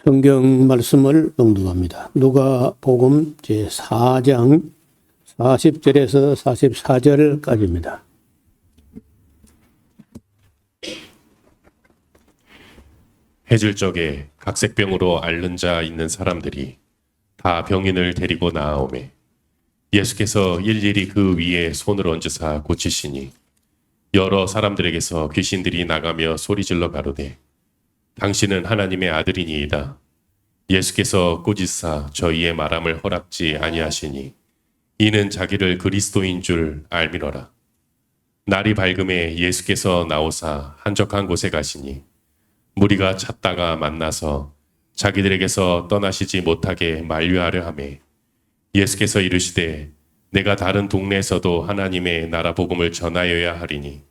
성경 말씀을 낭독합니다. 누가복음 제4장 40절에서 44절까지입니다. 해질 적에 각색병으로 앓는 자 있는 사람들이 다 병인을 데리고 나아오매 예수께서 일일이 그 위에 손을 얹으사 고치시니 여러 사람들에게서 귀신들이 나가며 소리질러 가로되 당신은 하나님의 아들이니이다. 예수께서 꾸짖사 저희의 말함을 허락지 아니하시니 이는 자기를 그리스도인 줄 알미러라. 날이 밝음에 예수께서 나오사 한적한 곳에 가시니 무리가 찾다가 만나서 자기들에게서 떠나시지 못하게 만류하려 하매 예수께서 이르시되 내가 다른 동네에서도 하나님의 나라 복음을 전하여야 하리니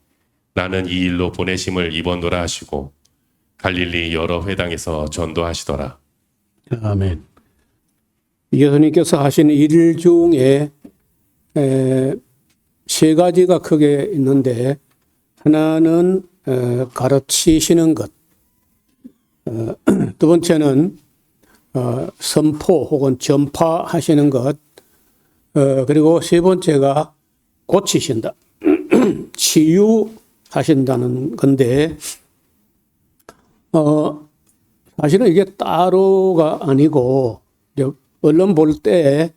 나는 이 일로 보내심을 입었노라 하시고 갈릴리 여러 회당에서 전도하시더라. 아멘. 예수님께서 하신 일 중에 세 가지가 크게 있는데 하나는 가르치시는 것, 두 번째는 선포 혹은 전파하시는 것, 그리고 세 번째가 고치신다, 치유하신다는 건데 사실은 이게 따로가 아니고 언론 볼 때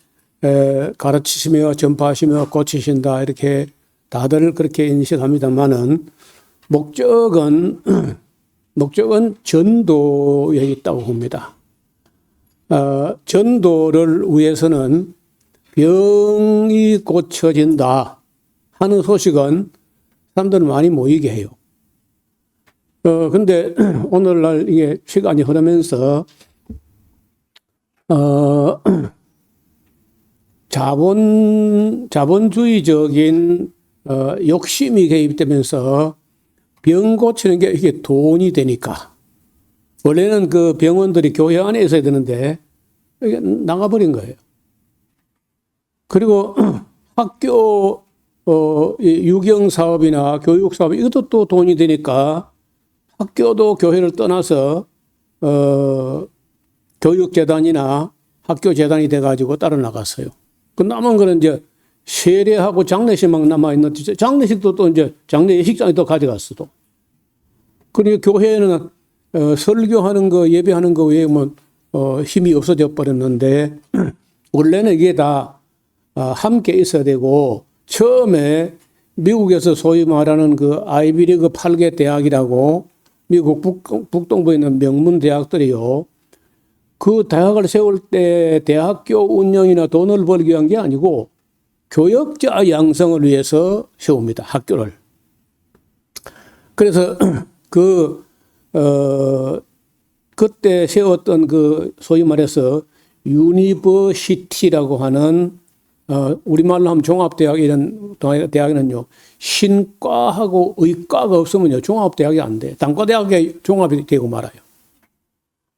가르치시며 전파하시며 고치신다 이렇게 다들 그렇게 인식합니다만은 목적은 전도에 있다고 봅니다. 전도를 위해서는 병이 고쳐진다 하는 소식은 사람들은 많이 모이게 해요. 근데 오늘날 이게 시간이 흐르면서 자본주의적인 욕심이 개입되면서 병 고치는 게 이게 돈이 되니까 원래는 그 병원들이 교회 안에 있어야 되는데 이게 나가버린 거예요. 그리고 학교 유경 사업이나 교육 사업 이것도 또 돈이 되니까 학교도 교회를 떠나서 교육재단이나 학교재단이 돼가지고 따로 나갔어요. 그 남은 거는 이제 세례하고 장례식만 남아있는데 장례식도 또 이제 장례 예식장에 또 가져갔어 또. 그리고 교회는 설교하는 거 예배하는 거 외에 뭐 힘이 없어져 버렸는데 원래는 이게 다 함께 있어야 되고 처음에 미국에서 소위 말하는 그 아이비리그 8개 대학이라고 미국 북동부에 있는 명문 대학들이요. 그 대학을 세울 때 대학교 운영이나 돈을 벌기 위한 게 아니고 교역자 양성을 위해서 세웁니다. 학교를. 그래서 그때 세웠던 그 소위 말해서 유니버시티라고 하는 우리말로 하면 종합대학 이런 대학에는요, 신과하고 의과가 없으면요, 종합대학이 안 돼. 단과대학에 종합이 되고 말아요.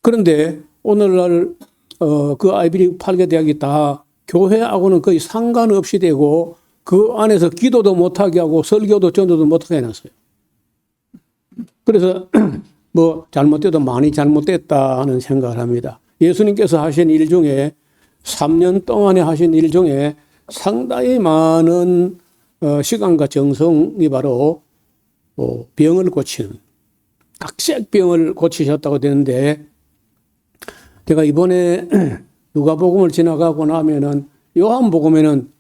그런데 오늘날 그 아이비리그 8개 대학이 다 교회하고는 거의 상관없이 되고 그 안에서 기도도 못하게 하고 설교도 전도도 못하게 해놨어요. 그래서 뭐 잘못돼도 많이 잘못됐다 하는 생각을 합니다. 예수님께서 하신 일 중에 3년 동안에 하신 일 중에 상당히 많은 시간과 정성이 바로 병을 고치는 각색병을 고치셨다고 되는데 제가 이번에 누가복음을 지나가고 나면은 요한복음에는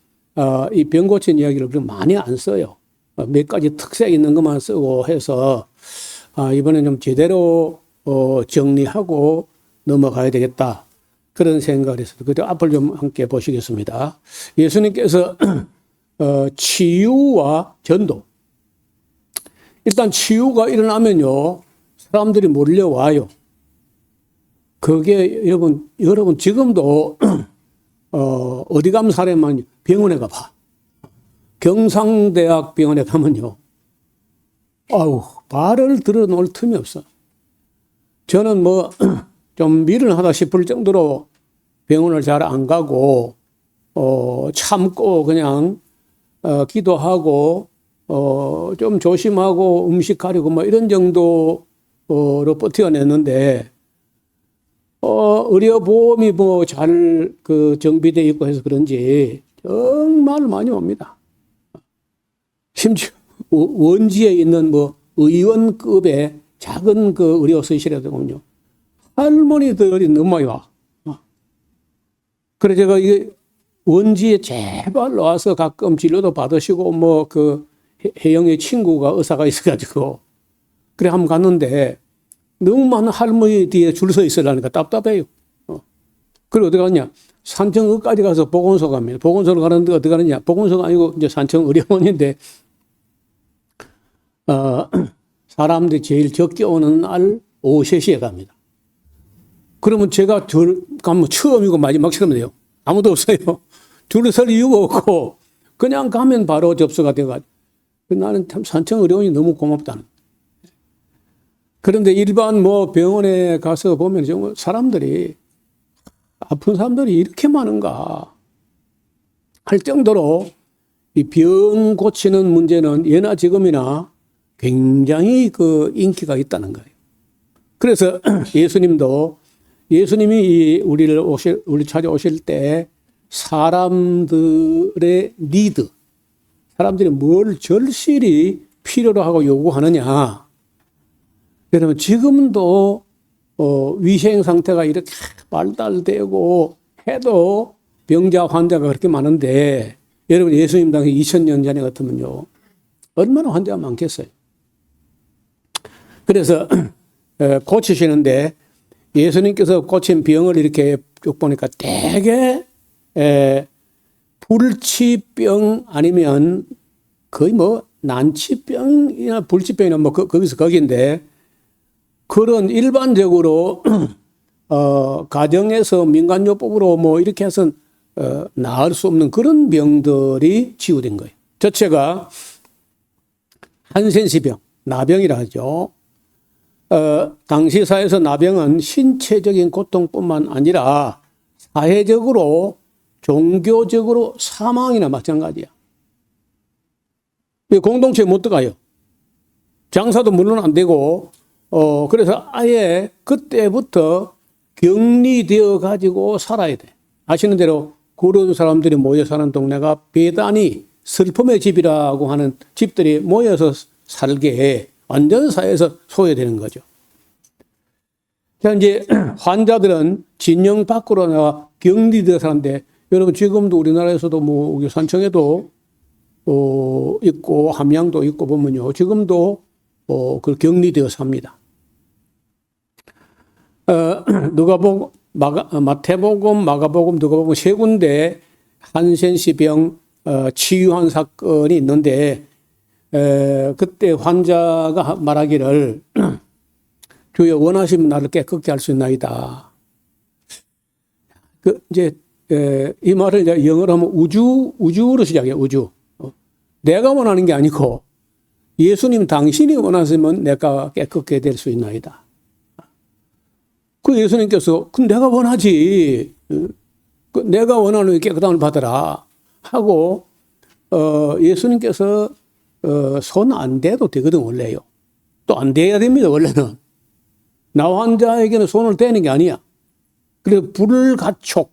이 병 고친 이야기를 많이 안 써요. 몇 가지 특색 있는 것만 쓰고 해서 이번에 좀 제대로 정리하고 넘어가야 되겠다. 그런 생각을 했습니다. 그때 앞을 좀 함께 보시겠습니다. 예수님께서 치유와 전도. 일단 치유가 일어나면요, 사람들이 몰려와요. 그게 여러분 지금도 어디 가면 사람만 병원에 가봐. 경상대학 병원에 가면요, 말을 들어놓을 틈이 없어. 저는 뭐 좀 미련하다 싶을 정도로 병원을 잘 안 가고 참고 그냥 기도하고 좀 조심하고 음식 가리고 뭐 이런 정도로 버텨냈는데 의료보험이 뭐 잘 그 정비되어 있고 해서 그런지 정말 많이 옵니다. 심지어 원지에 있는 뭐 의원급의 작은 그 의료서실에도군요. 할머니들이 너무 많이 와. 그래 제가 이게 원지에 제발 와서 가끔 진료도 받으시고 뭐 그 혜영의 친구가 의사가 있어가지고 그래 한번 갔는데 너무 많은 할머니 뒤에 줄 서 있으려니까 답답해요. 그리고 어디 가냐? 산청의까지 가서 보건소 갑니다. 보건소로 가는데 어디 가느냐? 보건소가 아니고 이제 산청의료원인데 사람들이 제일 적게 오는 날 오후 3시에 갑니다. 그러면 제가 가면 처음이고 마지막처럼 돼요. 아무도 없어요. 줄을 설 이유가 없고 그냥 가면 바로 접수가 돼가지고 나는 참 산청의료원이 너무 고맙다는. 그런데 일반 뭐 병원에 가서 보면 정말 사람들이 아픈 사람들이 이렇게 많은가 할 정도로 이 병 고치는 문제는 예나 지금이나 굉장히 그 인기가 있다는 거예요. 그래서 예수님이 우리 찾아오실 때 사람들의 니드, 사람들이 뭘 절실히 필요로 하고 요구하느냐. 여러분 지금도 위생 상태가 이렇게 발달되고 해도 병자 환자가 그렇게 많은데 여러분 예수님 당시 2000년 전에 같으면요 얼마나 환자가 많겠어요. 그래서 고치시는데 예수님께서 고친 병을 이렇게 쭉 보니까 대개 불치병 아니면 거의 뭐 난치병이나 불치병이나 뭐 거기서 거기인데 그런 일반적으로 가정에서 민간요법으로 뭐 이렇게 해서 나을 수 없는 그런 병들이 치유된 거예요. 저체가 한센시병, 나병이라 하죠. 당시 사회에서 나병은 신체적인 고통뿐만 아니라 사회적으로 종교적으로 사망이나 마찬가지야. 공동체에 못 들어가요. 장사도 물론 안 되고 그래서 아예 그때부터 격리되어 가지고 살아야 돼. 아시는 대로 그런 사람들이 모여 사는 동네가 배단이 슬픔의 집이라고 하는 집들이 모여서 살게 완전 사회에서 소외되는 거죠. 자, 이제 환자들은 진영 밖으로 나와 격리되어 사는데 여러분 지금도 우리나라에서도 뭐 산청에도 있고 함양도 있고 보면요. 지금도 그 격리되어 삽니다. 누가복음, 마태복음, 마가복음, 누가복음 세 군데 한센시병 치유한 사건이 있는데 그때 환자가 말하기를 주여 원하시면 나를 깨끗게 할 수 있나이다. 이 말을 이제 영어로 하면 우주로 시작해요. 우주. 내가 원하는 게 아니고 예수님 당신이 원하시면 내가 깨끗게 될 수 있나이다. 그 예수님께서 내가 원하지. 내가 원하는 깨끗함을 받아라 하고 예수님께서 손 안 대도 되거든 원래요. 또 안 대야 됩니다 원래는. 나 환자에게는 손을 대는 게 아니야. 그래서 불가촉,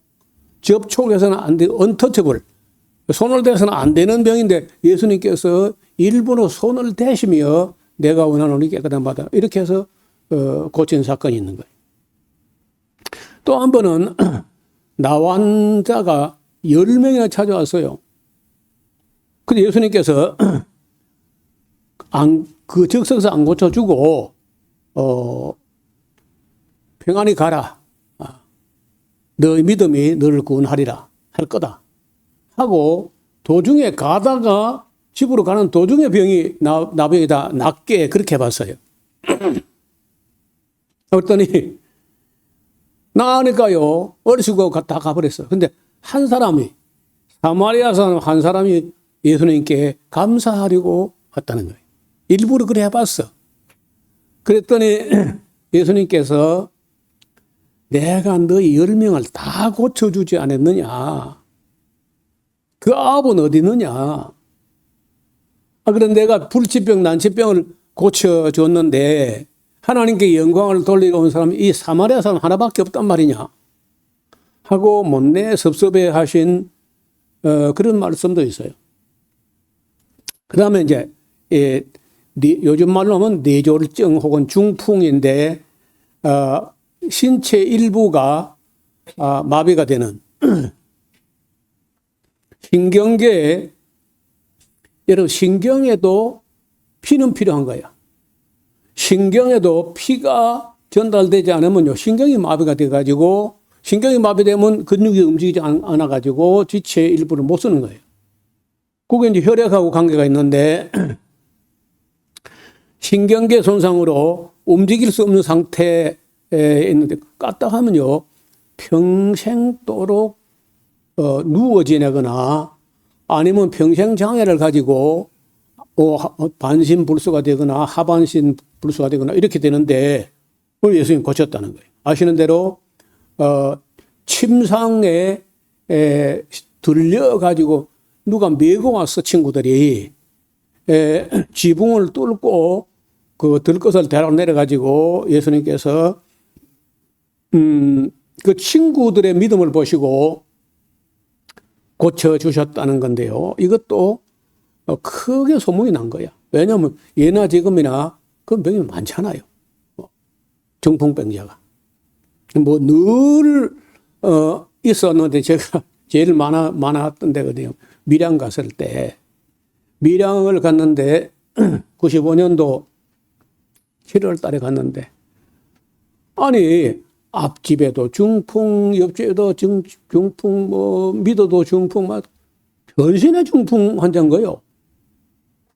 접촉해서는 안 돼, 언터처블. 손을 대서는 안 되는 병인데 예수님께서 일부러 손을 대시며 내가 원하는 깨끗함 받아. 이렇게 해서 고친 사건이 있는 거예요. 또 한 번은 나 환자가 10명이나 찾아왔어요. 근데 예수님께서 그 적석에서 안 고쳐주고 평안히 가라. 너의 믿음이 너를 구원하리라 할 거다 하고 도중에 가다가 집으로 가는 도중에 병이 나병이 다 낫게 그렇게 해봤어요. 그랬더니 나으니까요 어리숙고 다 가버렸어요. 근데 한 사람이 사마리아 사람 한 사람이 예수님께 감사하려고 왔다는 거예요. 일부러 그래 해봤어. 그랬더니 예수님께서 내가 너희 10명을 다 고쳐주지 않았느냐. 그 아홉은 어디 있느냐. 그런데 내가 불치병, 난치병을 고쳐줬는데 하나님께 영광을 돌리러 온 사람이 이 사마리아 사람 하나밖에 없단 말이냐 하고 못내 섭섭해 하신 그런 말씀도 있어요. 그 다음에 이제 요즘 말로 하면 뇌졸증 혹은 중풍인데 신체 일부가 마비가 되는 신경계에 여러분 신경에도 피는 필요한 거야. 신경에도 피가 전달되지 않으면요 신경이 마비가 돼가지고 신경이 마비되면 근육이 움직이지 않아가지고 지체 일부를 못 쓰는 거예요. 그게 이제 혈액하고 관계가 있는데 신경계 손상으로 움직일 수 없는 상태에 있는데 까딱하면요 평생도록 누워 지내거나 아니면 평생 장애를 가지고 반신불수가 되거나 하반신불수가 되거나 이렇게 되는데 그걸 예수님이 고쳤다는 거예요. 아시는 대로 침상에 들려가지고 누가 메고 왔어 친구들이 지붕을 뚫고 그 들것을 대로 내려가지고 예수님께서 그 친구들의 믿음을 보시고 고쳐주셨다는 건데요. 이것도 크게 소문이 난 거야. 왜냐하면 예나 지금이나 그 병이 많잖아요. 정풍병자가. 뭐 늘 있었는데 제가 제일 많았던 데거든요. 밀양 갔을 때. 밀양을 갔는데 95년도 7월 달에 갔는데 아니 앞집에도 중풍, 옆집에도 중풍, 뭐 미도도 중풍, 막 변신의 중풍 환자인 거예요.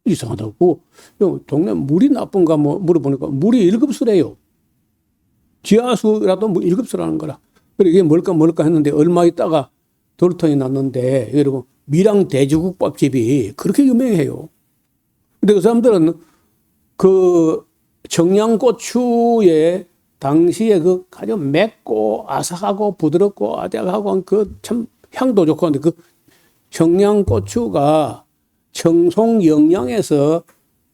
이상하다고. 동네 물이 나쁜가 뭐 물어보니까 물이 1급수래요. 지하수라도 뭐 1급수라는 거라. 그래 이게 뭘까 했는데 얼마 있다가 돌통이 났는데 여러분 밀양 돼지국밥집이 그렇게 유명해요. 근데 그 사람들은 그 청양고추에 당시에 그 아주 맵고 아삭하고 부드럽고 아작하고 그 참 향도 좋고 한데 그 청양고추가 청송영양에서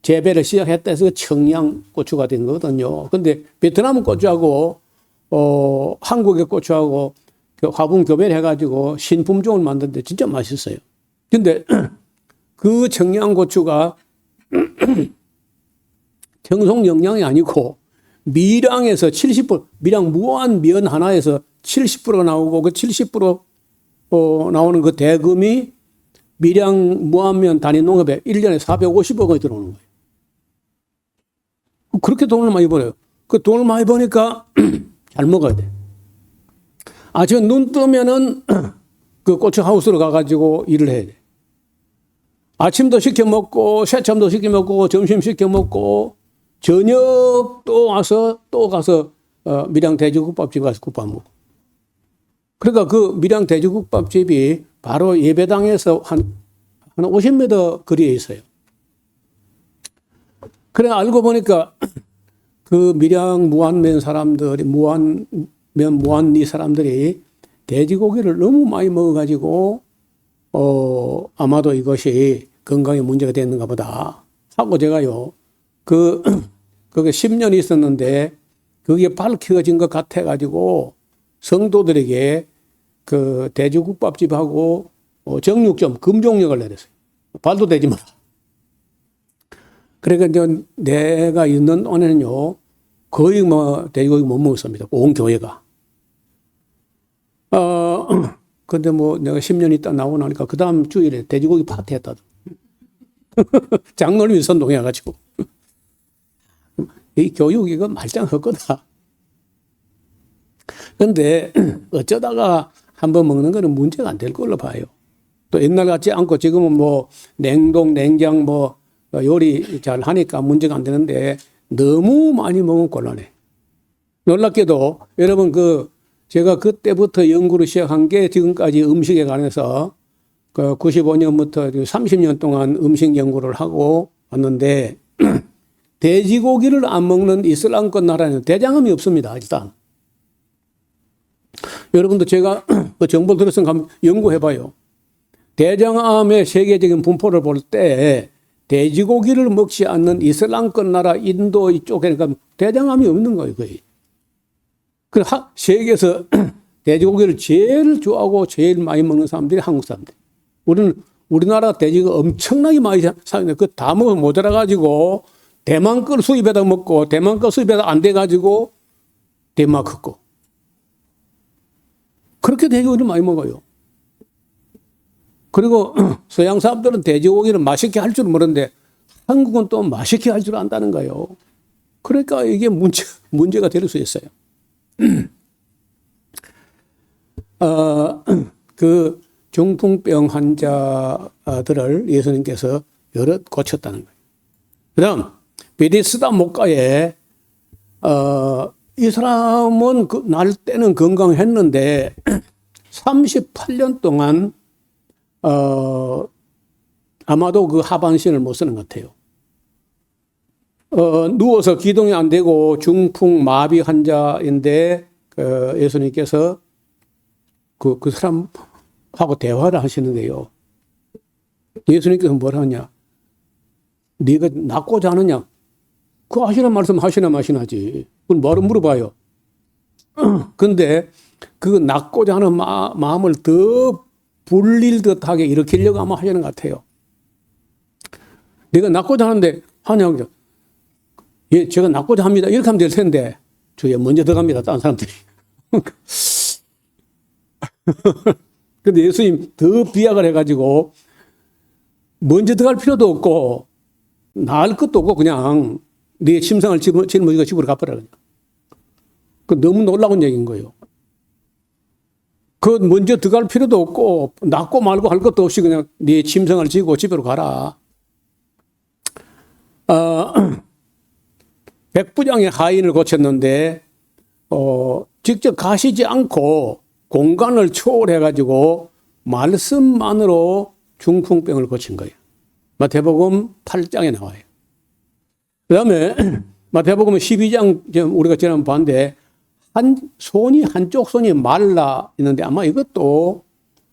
재배를 시작했다 해서 청양고추가 된 거거든요. 근데 베트남 고추하고 한국의 고추하고 화분 교배를 해가지고 신품종을 만드는데 진짜 맛있어요. 근데 그 청양고추가 청송영양이 아니고 밀양에서 70%, 밀양 무한 면 하나에서 70%가 나오고 그 70% 나오는 그 대금이 밀양 무한면 단위 농업에 1년에 450억 원이 들어오는 거예요. 그렇게 돈을 많이 벌어요. 그 돈을 많이 버니까 잘 먹어야 돼. 아침에 눈 뜨면은 그 고추 하우스로 가가지고 일을 해야 돼. 아침도 시켜 먹고, 새참도 시켜 먹고, 점심 시켜 먹고, 저녁 또 가서 밀양 돼지국밥집 가서 국밥 먹고. 그러니까 그 밀양 돼지국밥집이 바로 예배당에서 한 50m 거리에 있어요. 그래 알고 보니까 그 밀양 무안면 사람들이 무안리 사람들이 돼지고기를 너무 많이 먹어가지고 아마도 이것이 건강에 문제가 됐는가 보다 하고 제가요 그게 10년 있었는데 그게 밝혀진 것 같아가지고 성도들에게 그 돼지국밥집하고 정육점 금종력을 내렸어요. 발도 대지 마라. 그러니까 이제 내가 있는 동안에는요 거의 뭐 돼지고기 못 먹었습니다. 온 교회가. 근데 뭐 내가 10년 있다 나오고 나니까 그 다음 주일에 돼지고기 파티 했다. 장로님이 선동해가지고. 이 교육 이거 말짱 헛거다. 근데 어쩌다가 한번 먹는 거는 문제가 안 될 걸로 봐요. 또 옛날 같지 않고 지금은 뭐 냉동, 냉장 뭐 요리 잘 하니까 문제가 안 되는데 너무 많이 먹으면 곤란해. 놀랍게도 여러분 제가 그때부터 연구를 시작한 게 지금까지 음식에 관해서 95년부터 30년 동안 음식 연구를 하고 왔는데 돼지고기를 안 먹는 이슬람권 나라에는 대장암이 없습니다. 일단. 여러분도 제가 그 정보를 들었으면 한번 연구해봐요. 대장암의 세계적인 분포를 볼 때 돼지고기를 먹지 않는 이슬람권 나라 인도 이쪽에 가면 대장암이 없는 거예요, 거의. 그 세계에서 돼지고기를 제일 좋아하고 제일 많이 먹는 사람들이 한국 사람들. 우리나라 돼지가 엄청나게 많이 사는데 그 다 먹어 모자라가지고 대만 걸 수입해다 먹고 대만 걸 수입해다 안 돼가지고 덴마크 거. 그렇게 돼지고기를 많이 먹어요. 그리고 서양 사람들은 돼지고기를 맛있게 할 줄 모르는데 한국은 또 맛있게 할 줄 안다는 거예요. 그러니까 이게 문제가 될 수 있어요. 그 중풍병 환자들을 예수님께서 여럿 고쳤다는 거예요. 그 다음, 베데스다 목가에, 이 사람은 날 때는 건강했는데, 38년 동안, 아마도 그 하반신을 못 쓰는 것 같아요. 누워서 기동이 안 되고 중풍 마비 환자인데, 예수님께서 그 사람하고 대화를 하시는데요. 예수님께서 뭐라 하냐? 네가 낫고자 하느냐? 그 하시는 말씀 하시나 마시나지. 그걸 뭐로 물어봐요. 근데 그 낫고자 하는 마음을 더 불릴 듯하게 일으키려고 아마 하시는 것 같아요. 네가 낫고자 하는데 하냐고. 예, 제가 낫고자 합니다. 이렇게 하면 될 텐데 저에 먼저 들어갑니다. 다른 사람들이. 근데 예수님 더 비약을 해가지고 먼저 들어갈 필요도 없고 나을 것도 없고 그냥 네 침상을 짊어지고 집으로 가버려. 그냥. 그 너무 놀라운 얘기인 거예요. 그 먼저 들어갈 필요도 없고 낫고 말고 할 것도 없이 그냥 네 침상을 지고 집으로 가라. 백부장의 하인을 고쳤는데 직접 가시지 않고 공간을 초월해가지고 말씀만으로 중풍병을 고친 거예요. 마태복음 8장에 나와요. 그 다음에 마태복음 12장 우리가 지난번 봤는데 한쪽 손이 말라 있는데 아마 이것도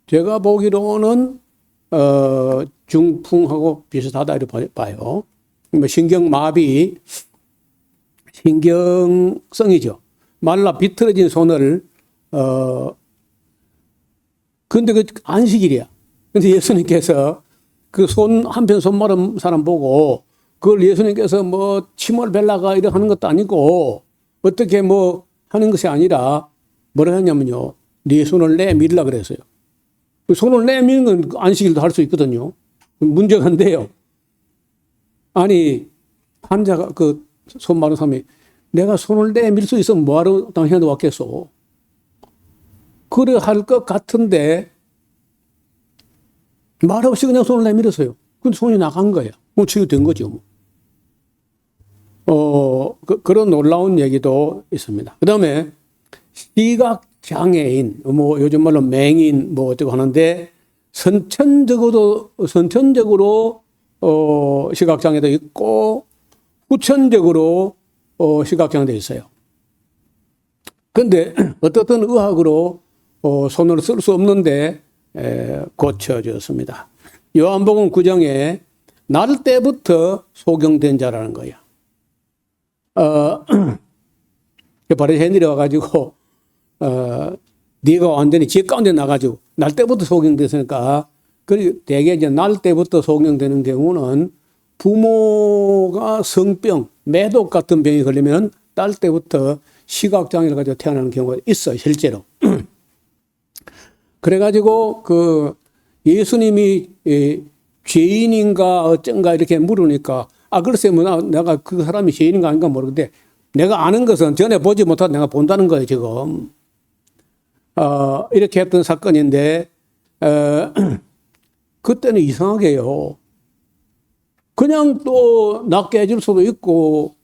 제가 보기로는 중풍하고 비슷하다 이렇게 봐요. 신경마비, 신경성이죠. 말라 비틀어진 손을 근데 그 안식일이야. 근데 예수님께서 그 한편 손 마른 사람 보고 그걸 예수님께서 뭐 침을 벨라가 이렇게 하는 것도 아니고 어떻게 뭐 하는 것이 아니라 뭐라 했냐면요. 네 손을 내밀라 그랬어요. 손을 내미는 건 안식일도 할 수 있거든요. 문제가 안 돼요. 아니, 환자가 그 손 마른 사람이 내가 손을 내밀 수 있으면 뭐하러 당신한테 왔겠어. 그래 할 것 같은데 말 없이 그냥 손을 내밀었어요. 근데 손이 나간 거예요. 뭐 치유된 거죠. 그런 놀라운 얘기도 있습니다. 그 다음에 시각장애인, 뭐 요즘 말로 맹인 뭐 어쩌고 하는데 선천적으로 시각장애도 있고 후천적으로 시각장애도 있어요. 근데 어떻든 의학으로 손을 쓸 수 없는데 고쳐졌습니다. 요한복음 9장에 날 때부터 소경된 자라는 거예요. 바리새인들이 내려와가지고 네가 완전히 집 가운데 나가지고 날 때부터 소경됐으니까 그리고 대개 이제 날 때부터 소경되는 경우는 부모가 성병, 매독 같은 병이 걸리면 날 때부터 시각장애를 가지고 태어나는 경우가 있어요, 실제로. 그래가지고 그 예수님이 죄인인가 어쩐가 이렇게 물으니까 글쎄 뭐 내가 그 사람이 죄인인가 아닌가 모르는데 내가 아는 것은 전에 보지 못하고 내가 본다는 거예요, 지금. 이렇게 했던 사건인데 그때는 이상하게요. 그냥 또 낫게 해줄 수도 있고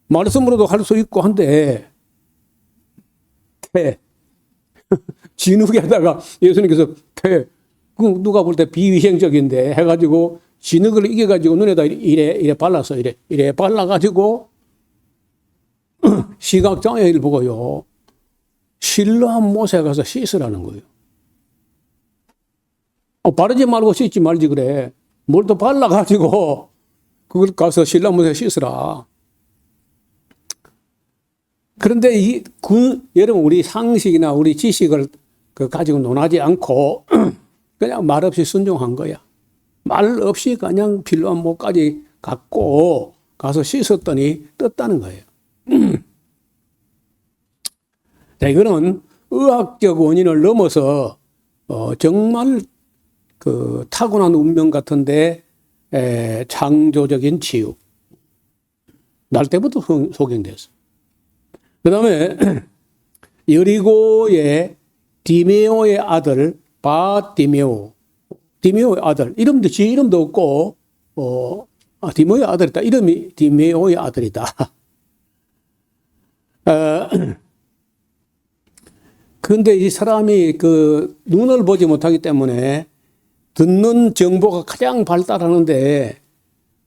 말씀으로도 할 수 있고 한데 진흙에다가 예수님께서 누가 볼 때 비위생적인데 해가지고 진흙을 이겨가지고 눈에다 이래 발랐어. 이래 발라가지고 시각장애를 보고요. 실로한 못에 가서 씻으라는 거예요. 바르지 말고 씻지 말지 그래. 뭘 또 발라가지고 그걸 가서 신랑무에 씻으라. 그런데 여러분 우리 상식이나 우리 지식을 가지고 논하지 않고 그냥 말 없이 순종한 거야. 말 없이 그냥 필요한 목까지 갖고 가서 씻었더니 떴다는 거예요. 자, 이거는 의학적 원인을 넘어서 정말 그 타고난 운명 같은데 창조적인 치유. 날 때부터 소경됐어. 그 다음에 여리고의 디메오의 아들 바디메오. 디메오의 아들. 지 이름도 없고, 디메오의 아들이다. 이름이 디메오의 아들이다. 그런데 이 사람이 그 눈을 보지 못하기 때문에 듣는 정보가 가장 발달하는데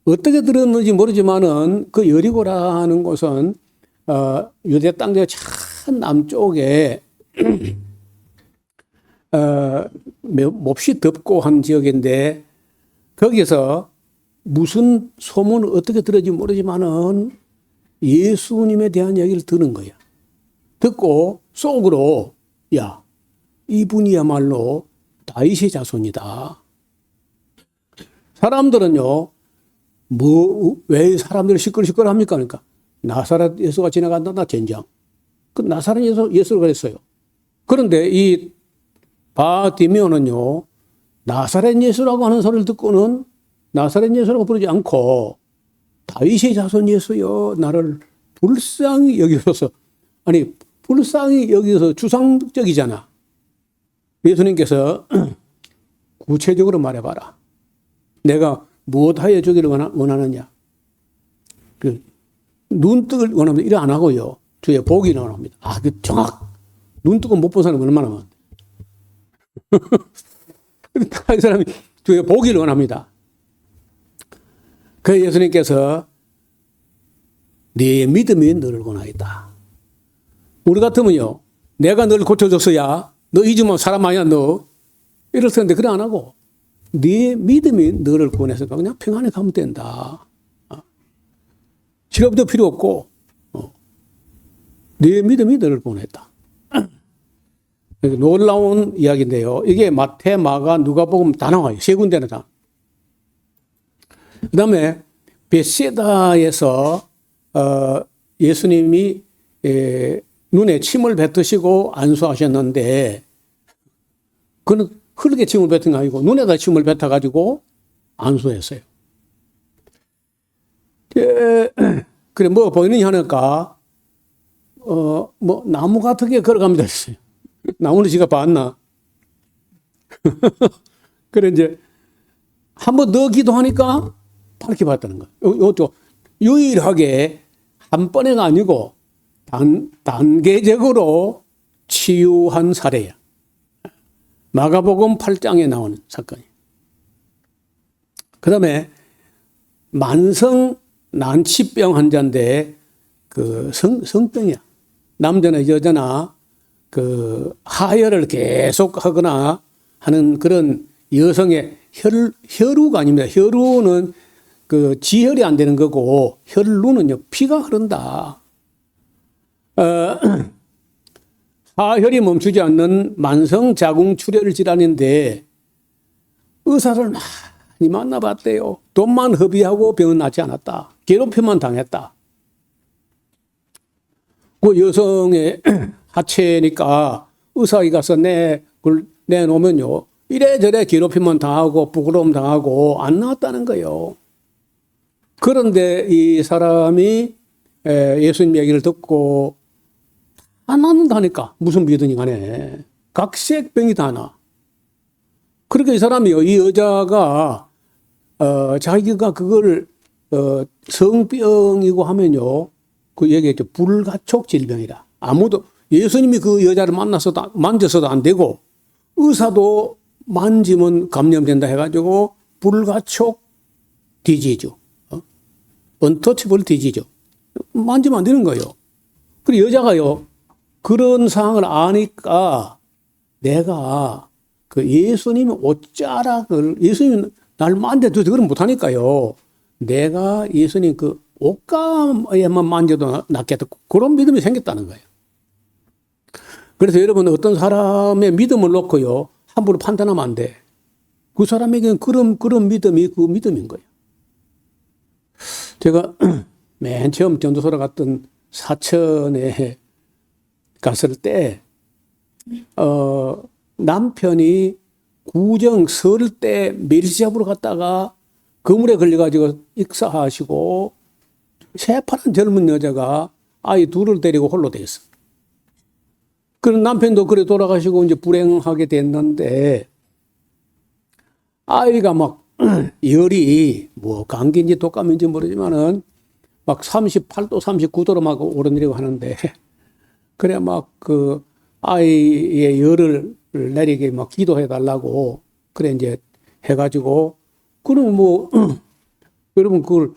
어떻게 들었는지 모르지만은 그 여리고라는 곳은 유대 땅의 참 남쪽에 몹시 덥고 한 지역인데 거기서 무슨 소문을 어떻게 들었는지 모르지만은 예수님에 대한 얘기를 듣는 거야. 듣고 속으로 야, 이분이야말로 다윗의 자손이다. 사람들은요, 왜 사람들이 시끌시끌합니까? 그러니까 나사렛 예수가 지나간다, 젠장. 그 나사렛 예수를 그랬어요. 그런데 이 바디메오는요, 나사렛 예수라고 하는 소리를 듣고는 나사렛 예수라고 부르지 않고 다윗의 자손 예수여, 나를 불쌍히 여기셔서, 아니, 불쌍히 여기서 주상적이잖아. 예수님께서 구체적으로 말해봐라. 내가 무엇하여 주기를 원하느냐. 눈뜨기를 원합니다. 이래 안 하고요. 주의 보기를 원합니다. 그 눈 뜨고 못 본 사람이 얼마나 많은데. 이 사람이 주의 보기를 원합니다. 그 예수님께서 네 믿음이 너를 권하였다. 우리 같으면요, 내가 너를 고쳐줬어야 너 잊으면 사람 아니야 너 이럴 텐데 그래 안 하고 네 믿음이 너를 구원해서 그냥 평안히 가면 된다. 치료도 필요 없고 네 믿음이 너를 구원했다. 놀라운 이야기인데요. 이게 마태, 마가, 누가복음 다 나와요. 세 군데는 다. 그 다음에 벳세다에서 예수님이 눈에 침을 뱉으시고 안수하셨는데 그는 흐르게 침을 뱉은 게 아니고 눈에다 침을 뱉어가지고 안수했어요. 그래 뭐 보이느냐 하니까 뭐 나무 같은 게 걸어갑니다 했어요. 나무는 지가 봤나? 그래 이제 한 번 더 기도하니까 밝게 봤다는 거예요. 이것도 유일하게 한 번에가 아니고 단계적으로 치유한 사례야. 마가복음 8장에 나오는 사건이. 그 다음에 만성 난치병 환자인데 그 성병이야. 남자나 여자나 그 하혈을 계속 하거나 하는 그런 여성의 혈루가 아닙니다. 혈루는 그 지혈이 안 되는 거고 혈루는요 피가 흐른다. 하혈이 멈추지 않는 만성 자궁 출혈 질환인데 의사를 많이 만나봤대요. 돈만 허비하고 병은 낫지 않았다. 괴롭힘만 당했다. 그 여성의 하체니까 의사에 가서 내놓으면요 이래저래 괴롭힘만 당하고 부끄러움 당하고 안 나았다는 거예요. 그런데 이 사람이 예수님 얘기를 듣고 안 낫는다니까. 무슨 믿으니 간에. 각색병이 다 나. 그러니까 이 사람이요. 이 여자가 자기가 그걸 성병이고 하면요. 그 얘기했죠. 불가촉 질병이라. 아무도 예수님이 그 여자를 만져서도 안 되고 의사도 만지면 감염된다 해가지고 불가촉 디지즈. 언터치블 디지즈. 만지면 안 되는 거예요. 그리고 여자가요. 그런 상황을 아니까 내가 그 예수님의 옷자락을 예수님 날 만져도 그런 못하니까요. 내가 예수님 그 옷가에만 만져도 낫겠다. 그런 믿음이 생겼다는 거예요. 그래서 여러분 어떤 사람의 믿음을 놓고요. 함부로 판단하면 안 돼. 그 사람에게는 그런 믿음이 그 믿음인 거예요. 제가 맨 처음 전도소로 갔던 사천에 갔을 때, 남편이 구정 설 때 멸치 잡으러 갔다가 그물에 걸려가지고 익사하시고 새파란 젊은 여자가 아이 둘을 데리고 홀로 돼 있어. 그런 남편도 그래 돌아가시고 이제 불행하게 됐는데 아이가 막 열이 뭐 감기인지 독감인지 모르지만은 막 38도 39도로 막 오르내리고 하는데 그래 막 그 아이의 열을 내리게 막 기도해 달라고 그래 이제 해가지고 그럼 뭐 여러분 그걸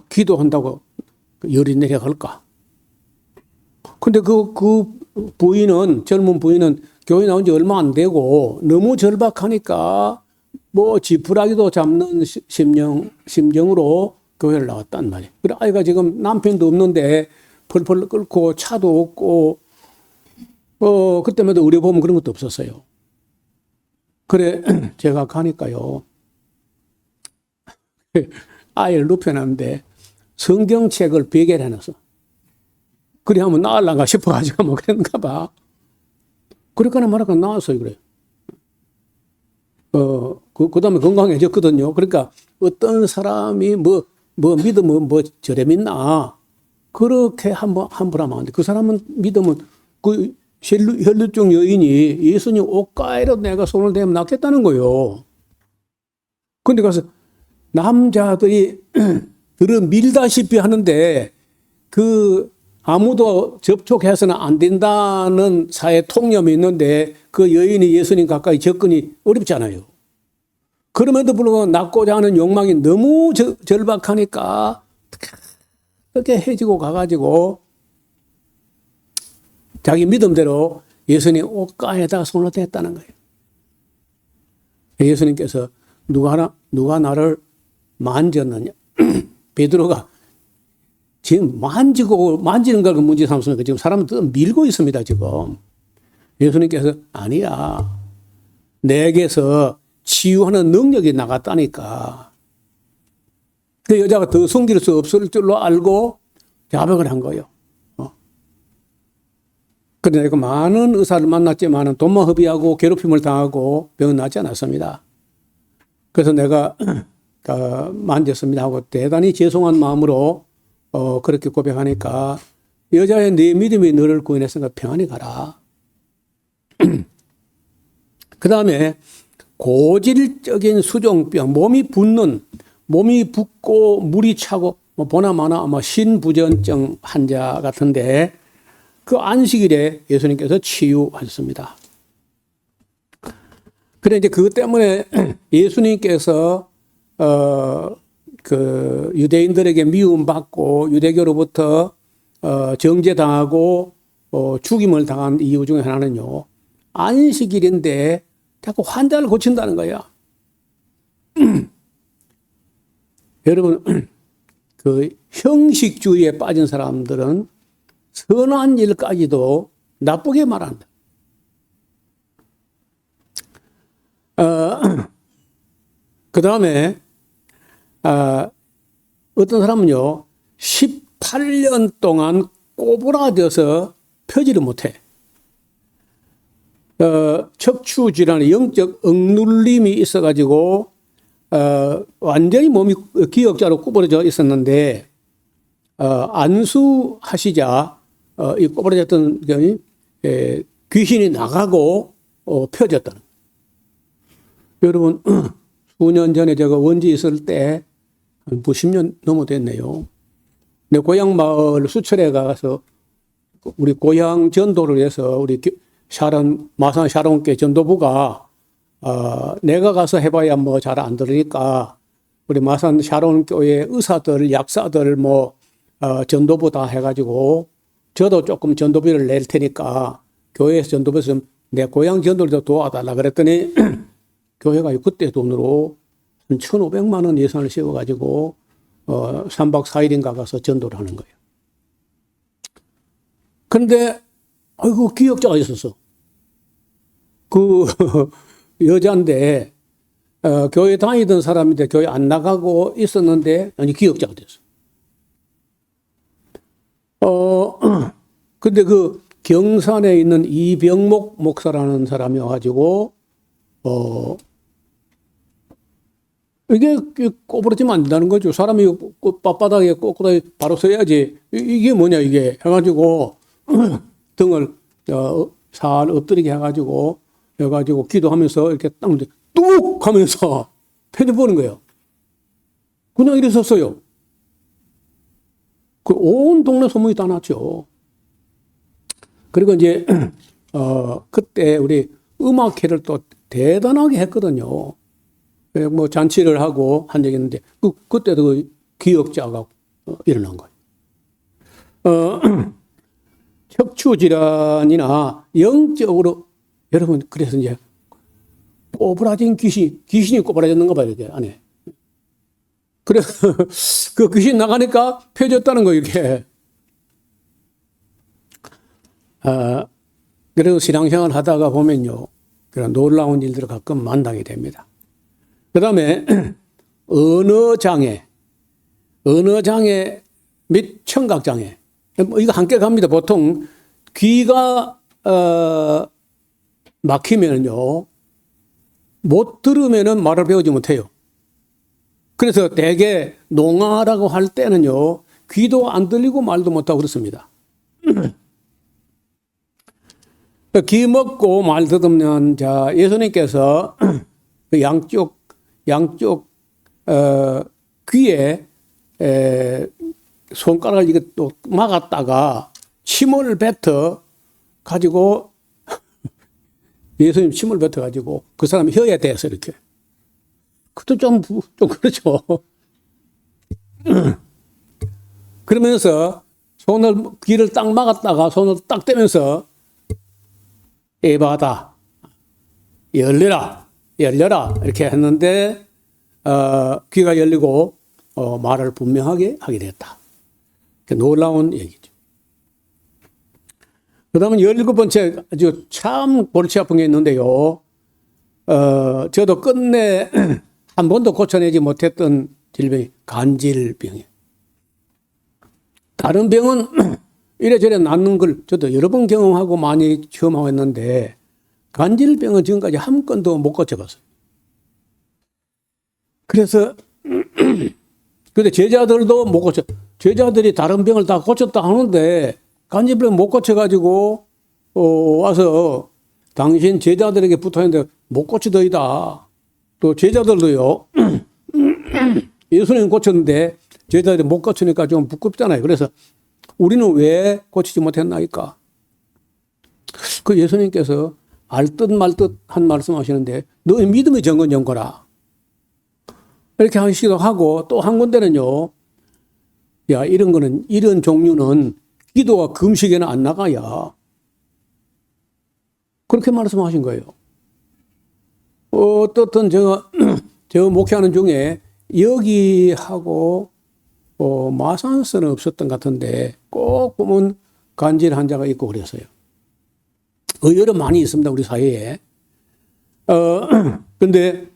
기도한다고 열이 내려갈까? 근데 그 부인은 젊은 부인은 교회 나온 지 얼마 안 되고 너무 절박하니까 뭐 지푸라기도 잡는 심정으로 교회를 나왔단 말이에요. 그래 아이가 지금 남편도 없는데 펄펄 끓고 차도 없고 그때마다 의료 보험 그런 것도 없었어요. 그래 제가 가니까요. 아이를 눕혀놨는데 성경책을 베개를 해놨어. 그래 하면 나을란가 싶어가지고 뭐 그런가 봐. 그러거나 말아가 나왔어요. 그래. 그 다음에 건강해졌거든요. 그러니까 어떤 사람이 뭐 믿으면 뭐 저래 믿나. 그렇게 함부로 하면 안 돼. 그 사람은 믿으면 그 혈류증 여인이 예수님 옷가에로 내가 손을 대면 낫겠다는 거예요. 근데 가서 남자들이 들어 밀다시피 하는데 그 아무도 접촉해서는 안 된다는 사회 통념이 있는데 그 여인이 예수님 가까이 접근이 어렵잖아요. 그럼에도 불구하고 낳고자 하는 욕망이 너무 절박하니까 그렇게 해지고 가가지고 자기 믿음대로 예수님 옷가에다가 손을 댔다는 거예요. 예수님께서 누가 나를 만졌느냐. 베드로가 지금 만지는 걸 문제 삼습니까? 지금 사람은 밀고 있습니다, 지금. 예수님께서 아니야. 내게서 치유하는 능력이 나갔다니까. 그 여자가 더 숨길 수 없을 줄로 알고 자백을 한 거예요. 그런데 내가 많은 의사를 만났지만 돈만 허비하고 괴롭힘을 당하고 병은 낫지 않았습니다. 그래서 내가 만졌습니다 하고 대단히 죄송한 마음으로 그렇게 고백하니까 여자의 네 믿음이 너를 구원했으니까 평안히 가라. 그 다음에 고질적인 수종병, 몸이 붓고 물이 차고 뭐 보나마나 아마 신부전증 환자 같은데 그 안식일에 예수님께서 치유하셨습니다. 그래 이제 그것 때문에 예수님께서 그 유대인들에게 미움받고 유대교로부터 정죄당하고 죽임을 당한 이유 중에 하나는요. 안식일인데 자꾸 환자를 고친다는 거야. 여러분 그 형식주의에 빠진 사람들은 선한 일까지도 나쁘게 말한다. 그 다음에 어떤 사람은요 18년 동안 꼬부라져서 펴지를 못해. 척추질환의 영적 억눌림이 있어가지고 완전히 몸이 기역자로 구부러져 있었는데 안수하시자 이 꼬부러졌던 귀신이 나가고 펴졌다는. 여러분 수년 전에 제가 원주에 있을 때 한 90년 넘어 됐네요. 내 고향 마을 수철에 가서 우리 고향 전도를 해서 우리 마산 샤론교회 전도부가 내가 가서 해봐야 뭐 잘 안 들으니까 우리 마산 샤론교회 의사들, 약사들 전도부 다 해가지고 저도 조금 전도비를 낼 테니까 교회에서 전도부에서 내 고향 전도를 좀 도와달라 그랬더니 교회가 그때 돈으로 한 1,500만 원 예산을 세워가지고 3박 4일인가 가서 전도를 하는 거예요. 그런데 아이고 기억자가 있었어. 그 여자인데 교회 다니던 사람인데 교회 안 나가고 있었는데 아니 기억자가 됐어. 근데 그 경산에 있는 이병목 목사라는 사람이 와가지고 이게 꼬부러지면 안 된다는 거죠. 사람이 빳빳하게 꼿꼿하게 바로 서야지. 이게 뭐냐 이게 해가지고 등을 살 엎드리게 해가지고 기도하면서 이렇게 뚝 하면서 편지 보는 거예요. 그냥 이래 섰어요. 그 온 동네 소문이 다 났죠. 그리고 이제 그때 우리 음악회를 또 대단하게 했거든요. 뭐 잔치를 하고 한 적이 있는데 그때도 그 기억자가 일어난 거예요. 척추 질환이나 영적으로 여러분 그래서 이제 꼬부라진 귀신이 꼬부라졌는가 봐요 이게 안에. 그래서 그 귀신 나가니까 펴졌다는 거예요 이렇게. 그래서 신앙생활 하다가 보면요 그런 놀라운 일들을 가끔 만나게 됩니다. 그 다음에 언어장애 및 청각장애. 이거 함께 갑니다. 보통 귀가 막히면요 못 들으면은 말을 배우지 못해요. 그래서 대개 농아라고 할 때는요 귀도 안 들리고 말도 못하고 그렇습니다. 귀 먹고 말 듣으면 자 예수님께서 양쪽 귀에 손가락을 이게 또 막았다가 침을 뱉어 가지고 예수님 침을 뱉어 가지고 그 사람 혀에 대서 이렇게 그것도 좀 그렇죠. 그러면서 귀를 딱 막았다가 손을 딱 떼면서 에바다 열려라 이렇게 했는데 귀가 열리고 말을 분명하게 하게 됐다. 놀라운 얘기죠. 그 다음에 17번째 아주 참 골치 아픈 게 있는데요. 저도 끝내 한 번도 고쳐내지 못했던 질병이 간질병이에요. 다른 병은 이래저래 낫는 걸 저도 여러 번 경험하고 많이 체험하고 했는데 간질병은 지금까지 한 건도 못 고쳐봤어요. 그래서 근데 제자들도 못 고쳐. 제자들이 다른 병을 다 고쳤다 하는데 간질병 못 고쳐가지고 와서 당신 제자들에게 붙어있는데 못 고치더이다. 또 제자들도요. 예수님 고쳤는데 제자들이 못 고치니까 좀 부끄럽잖아요. 그래서 우리는 왜 고치지 못했나이까? 그 예수님께서 알듯 말듯 한 말씀 하시는데 너의 믿음의 정건정거라. 이렇게 하시기도 하고 또 한 군데는요. 야 이런 종류는 기도와 금식에는 안 나가야. 그렇게 말씀하신 거예요. 어떻든 제가 목회하는 중에 여기하고 마산서는 없었던 것 같은데 꼭 보면 간질 환자가 있고 그랬어요. 의외로 많이 있습니다. 우리 사회에. 근데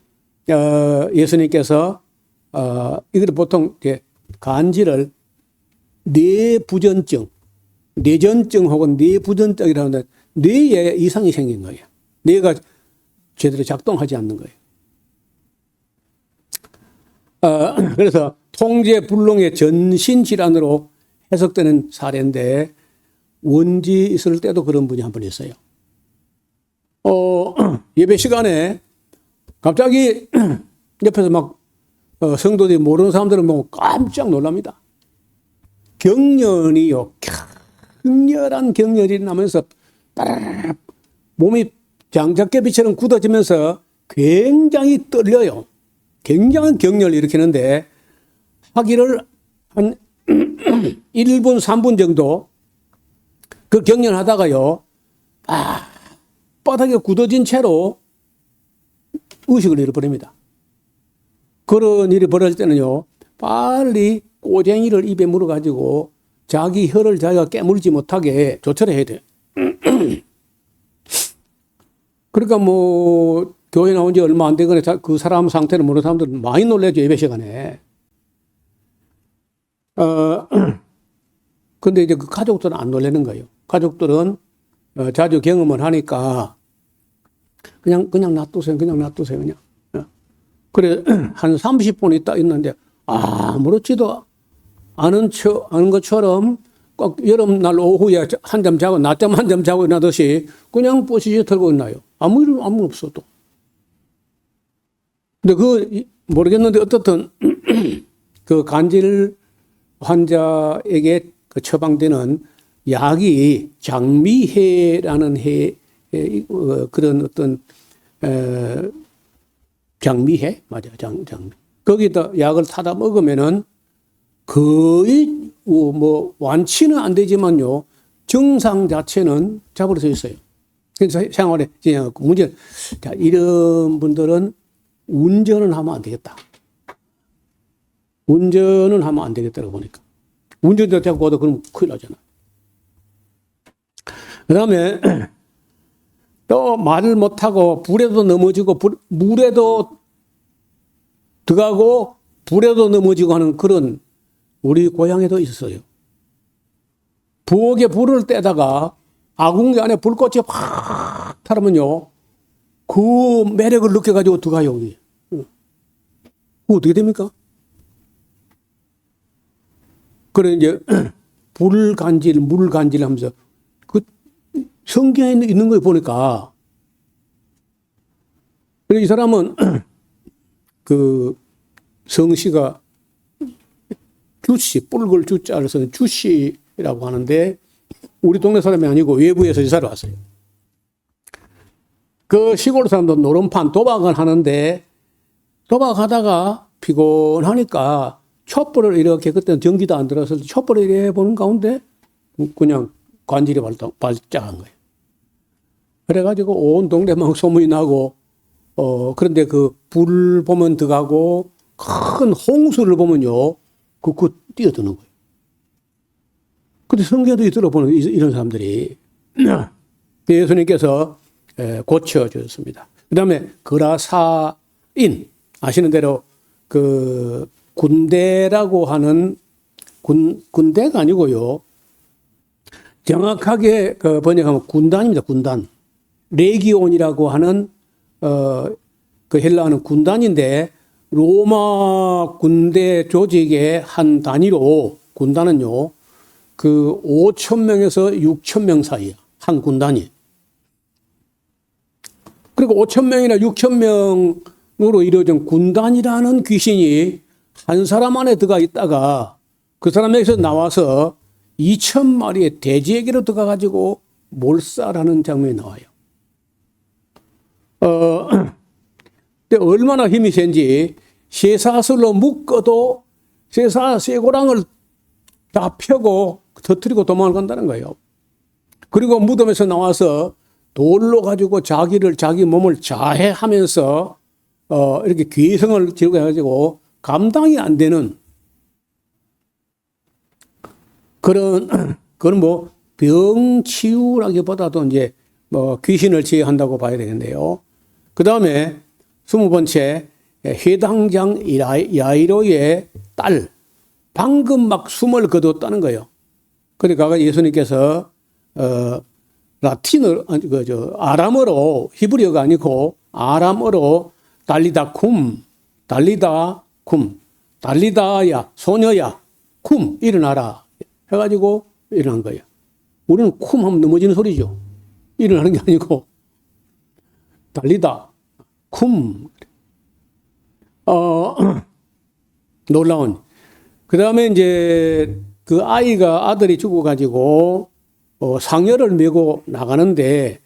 예수님께서 이걸 보통 이제 간질을 뇌부전증, 뇌전증 혹은 뇌부전증이라는 뇌에 이상이 생긴 거예요. 뇌가 제대로 작동하지 않는 거예요. 그래서 통제불능의 전신질환으로 해석되는 사례인데 원지 있을 때도 그런 분이 한 분 있어요. 예배 시간에 갑자기 옆에서 막 성도들이 모르는 사람들은 보고 깜짝 놀랍니다. 경련이요. 강렬한 경련이 나면서 따라락 몸이 장작개비처럼 굳어지면서 굉장히 떨려요. 굉장한 경련을 일으키는데 하기를 한 1분, 3분 정도 그 경련하다가요. 바닥에 굳어진 채로 의식을 잃어버립니다. 그런 일이 벌어질 때는요, 빨리 꼬쟁이를 입에 물어가지고 자기 혀를 자기가 깨물지 못하게 조처를 해야 돼요. 그러니까 뭐 교회 나온 지 얼마 안 되거나 그 사람 상태를 모르는 사람들은 많이 놀라죠, 예배 시간에. 근데 이제 그 가족들은 안 놀라는 거예요. 가족들은 자주 경험을 하니까 그냥 놔두세요. 그냥. 그래, 한 30분 있다 있는데 아무렇지도 않은 것처럼 꼭 여름날 오후에 한잠 자고 낮잠 한잠 자고 일어나듯이 그냥 뽀시시 털고 있나요. 아무 일 없어도. 근데 모르겠는데 어떻든 그 간질 환자에게 처방되는 약이 장미해라는 그런 어떤 장미해 맞아요. 장미. 거기다 약을 타다 먹으면은 거의 뭐 완치는 안 되지만요, 증상 자체는 잡을 수 있어요. 그래서 생활에 그냥 문제. 자, 이런 분들은 운전은 하면 안 되겠다. 운전은 하면 안 되겠다고 보니까. 운전대 잡고 가도 그럼 큰일 나잖아. 그 다음에 또 말을 못하고 불에도 넘어지고 물에도 들어가고 불에도 넘어지고 하는 그런 우리 고향에도 있었어요. 부엌에 불을 떼다가 아궁이 안에 불꽃이 확 타면요, 그 매력을 느껴가지고 들어가요. 그거 어떻게 됩니까? 그래, 이제, 물 간질 하면서, 그, 성경에 있는 걸 보니까, 이 사람은, 그, 성씨가 주씨, 뿔글 주자를 쓰는 주씨라고 하는데, 우리 동네 사람이 아니고 외부에서 이사를 왔어요. 그 시골 사람도 노름판 도박을 하는데, 도박하다가 피곤하니까, 촛불을 이렇게, 그때는 전기도 안 들어서 촛불을 이렇게 보는 가운데 그냥 관절이 발작한 거예요. 그래가지고 온 동네 막 소문이 나고, 그런데 그 불 보면 들어가고 큰 홍수를 보면요, 그 뛰어드는 거예요. 근데 성경도 들어보는 이런 사람들이 예수님께서 고쳐주셨습니다. 그 다음에 그라사인, 아시는 대로 그 군대라고 하는 군대가 아니고요. 정확하게 그 번역하면 군단입니다. 군단. 레기온이라고 하는 그 헬라어는 군단인데 로마 군대 조직의 한 단위로 군단은요. 그 5,000명에서 6,000명 사이야. 한 군단이. 그리고 5,000명이나 6,000명으로 이루어진 군단이라는 귀신이 한 사람 안에 들어가 있다가 그 사람에게서 나와서 2,000마리의 돼지에게로 들어가가지고 몰살하는 장면이 나와요. 근데 얼마나 힘이 센지 쇠사슬로 묶어도 쇠고랑을 다 펴고 터뜨리고 도망을 간다는 거예요. 그리고 무덤에서 나와서 돌로 가지고 자기 몸을 자해하면서 이렇게 괴성을 지르고 해가지고 감당이 안 되는 그런 뭐 병치유라기보다도 이제 뭐 귀신을 제어한다고 봐야 되겠네요. 그 다음에 20번째 회당장 야이로의 딸, 방금 막 숨을 거두었다는 거예요. 그러니까 예수님께서 라틴어 아람어로, 히브리어가 아니고 아람어로 달리다야 소녀야 쿰 일어나라 해가지고 일어난 거예요. 우리는 쿰 하면 넘어지는 소리죠. 일어나는 게 아니고 달리다 쿰. 놀라운. 그 다음에 이제 그 아들이 죽어가지고 상여를 메고 나가는데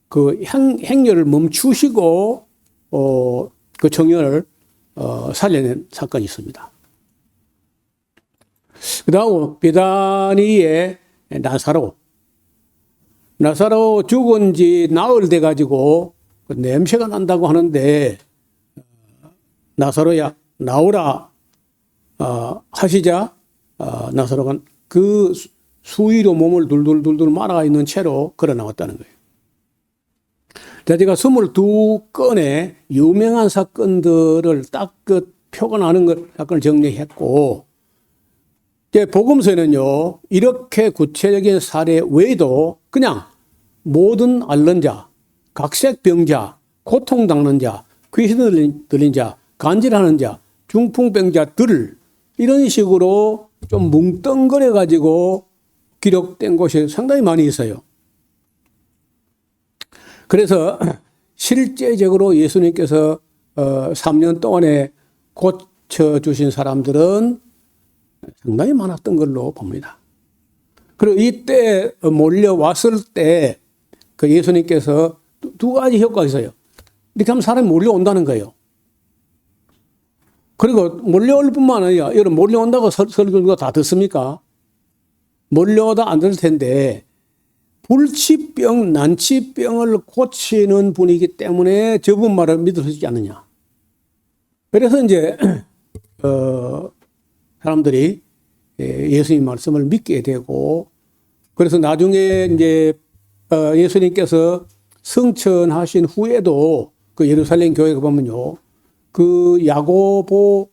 그 행렬을 멈추시고 그 청년을 살려낸 사건이 있습니다. 그 다음 베다니의 나사로 죽은 지 나흘 돼가지고 그 냄새가 난다고 하는데 나사로야 나오라 하시자 나사로가 그 수위로 몸을 둘둘 말아 있는 채로 걸어 나왔다는 거예요. 제가 22건의 유명한 사건들을 딱 그 표가 나는 사건을 정리했고, 이제 복음서에는요, 이렇게 구체적인 사례 외에도 그냥 모든 앓는 자, 각색병자, 고통당하는 자, 귀신 들린 자, 간질하는 자, 중풍병자들, 이런 식으로 좀 뭉뚱그려 가지고 기록된 곳이 상당히 많이 있어요. 그래서 실제적으로 예수님께서 3년 동안에 고쳐주신 사람들은 상당히 많았던 걸로 봅니다. 그리고 이때 몰려왔을 때 그 예수님께서 두 가지 효과가 있어요. 이렇게 하면 사람이 몰려온다는 거예요. 그리고 몰려올 뿐만 아니라, 여러분 몰려온다고 설교가 다 듣습니까? 몰려오다 안 될 텐데, 불치병, 난치병을 고치는 분이기 때문에 저분 말을 믿을 수 있지 않느냐. 그래서 이제, 사람들이 예수님 말씀을 믿게 되고, 그래서 나중에 이제, 예수님께서 승천하신 후에도 그 예루살렘 교회에 보면요, 그 야고보,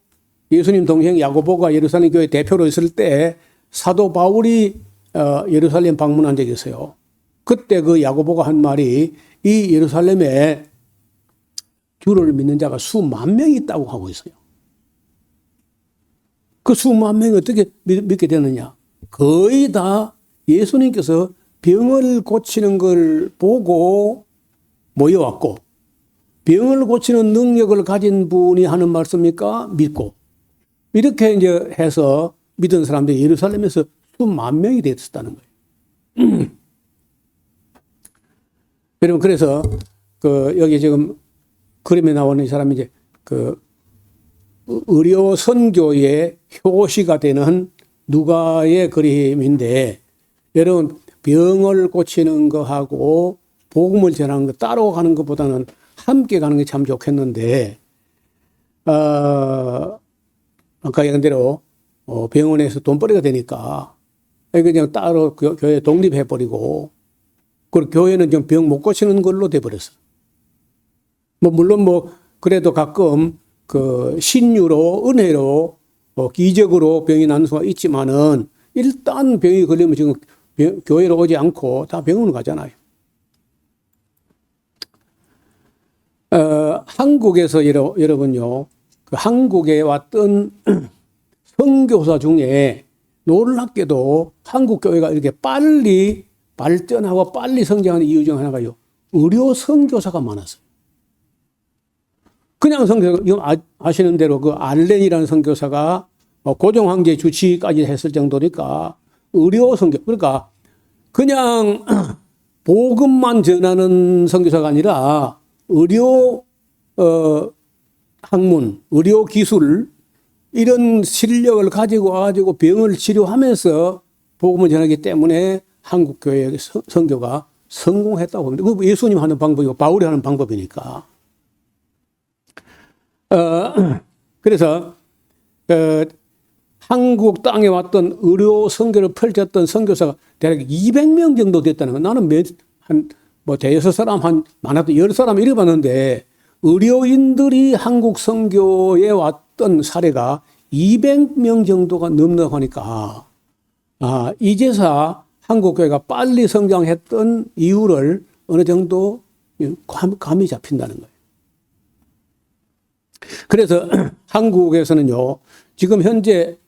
예수님 동생 야고보가 예루살렘 교회 대표로 있을 때 사도 바울이 예루살렘 방문한 적이 있어요. 그때 그 야고보가 한 말이 이 예루살렘에 주를 믿는 자가 수만 명이 있다고 하고 있어요. 그 수만 명이 어떻게 믿게 되느냐? 거의 다 예수님께서 병을 고치는 걸 보고 모여왔고, 병을 고치는 능력을 가진 분이 하는 말씀이니까 믿고, 이렇게 이제 해서 믿은 사람들이 예루살렘에서 수만 명이 됐었다는 거예요. 여러분, 그래서 여기 지금 그림에 나오는 이 사람이 이제 의료 선교의 효시가 되는 누가의 그림인데, 여러분 병을 고치는 거하고 복음을 전하는 거 따로 가는 것보다는 함께 가는 게 참 좋겠는데, 아까 얘기한 대로 병원에서 돈벌이가 되니까 그냥 따로 교회 독립해버리고, 그리고 교회는 좀 병 못 고치는 걸로 돼버렸어. 물론 그래도 가끔 신유로, 은혜로, 기적으로 병이 나는 수가 있지만은, 일단 병이 걸리면 지금 교회로 오지 않고 다 병원을 가잖아요. 한국에서 여러분요, 한국에 왔던 선교사 중에 놀랍게도 한국 교회가 이렇게 빨리 발전하고 빨리 성장하는 이유 중 하나가요, 의료 선교사가 많았어요. 그냥 선교사, 아시는 대로 그 알렌이라는 선교사가 고종 황제 주치까지 했을 정도니까 의료 선교, 그러니까 그냥 복음만 전하는 선교사가 아니라 의료 학문, 의료 기술, 이런 실력을 가지고 와가지고 병을 치료하면서 복음을 전하기 때문에 한국 교회의 선교가 성공했다고 봅니다. 그 예수님 하는 방법이고 바울이 하는 방법이니까. 그래서 한국 땅에 왔던 의료 선교를 펼쳤던 선교사가 대략 200명 정도 됐다는 거. 나는 대여섯 사람 많아도 10사람 이래 봤는데, 의료인들이 한국 선교에 왔던 사례가 200명 정도가 넘는다고 하니까, 이제서 한국교회가 빨리 성장했던 이유를 어느 정도 감이 잡힌다는 거예요. 그래서 한국에서는요, 지금 현재